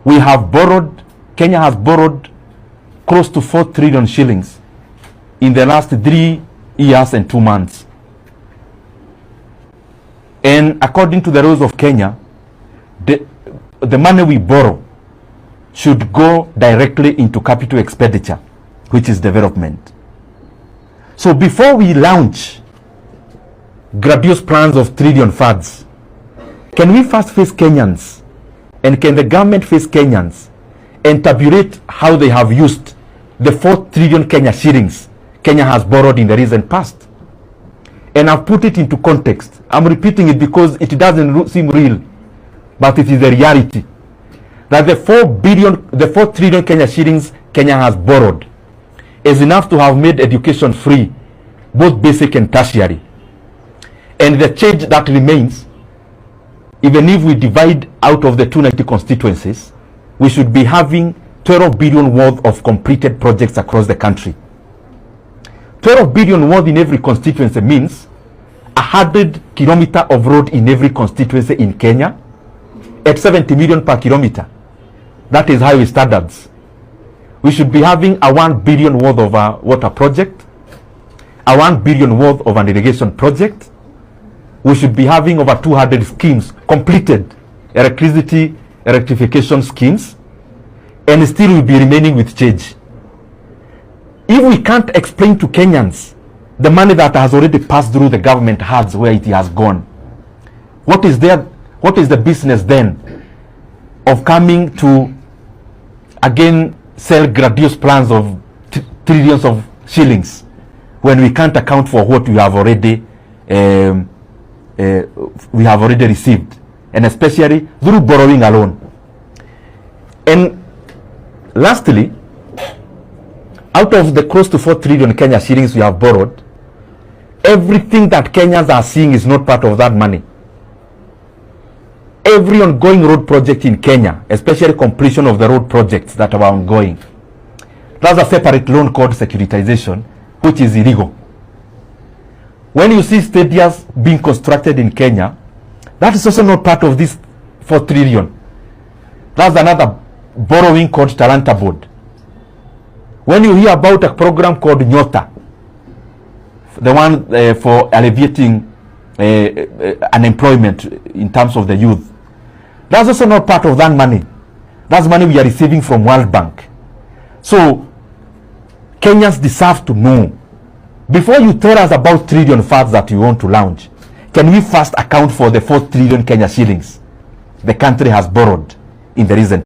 Kenya has borrowed close to 4 trillion shillings in the last 3 years and 2 months. And according to the rules of Kenya, the money we borrow should go directly into capital expenditure, which is development. So before we launch grandiose plans of trillion funds, can we first face Kenyans, and can the government face Kenyans and tabulate how they have used the 4 trillion Kenya shillings Kenya has borrowed in the recent past? And I've put it into context. I'm repeating it because it doesn't seem real, but it is the reality. That the 4 trillion Kenya shillings Kenya has borrowed is enough to have made education free, both basic and tertiary. And the change that remains, even if we divide out of the 290 constituencies, we should be having 12 billion worth of completed projects across the country. 12 billion worth in every constituency means 100 kilometer of road in every constituency in Kenya at 70 million per kilometer. That is highway standards. We should be having a 1 billion worth of a water project, a 1 billion worth of an irrigation project. We should be having over 200 schemes completed, electricity rectification schemes, and still we'll be remaining with change. If we can't explain to Kenyans the money that has already passed through the government hands where it has gone, what is the business then of coming to again sell grandiose plans of trillions of shillings when we can't account for what we have already received, and especially through borrowing alone? And lastly, out of the close to 4 trillion Kenya shillings we have borrowed, everything that Kenyans are seeing is not part of that money. Every ongoing road project in Kenya, especially completion of the road projects that are ongoing, that's a separate loan called securitization, which is illegal. When you see stadiums being constructed in Kenya, that is also not part of this 4 trillion. That's another borrowing called Talanta Board. When you hear about a program called Nyota, the one for alleviating unemployment in terms of the youth, that's also not part of that money. That's money we are receiving from World Bank. So Kenyans deserve to know, before you tell us about trillion funds that you want to launch, can we first account for the 4 trillion Kenya shillings the country has borrowed in the recent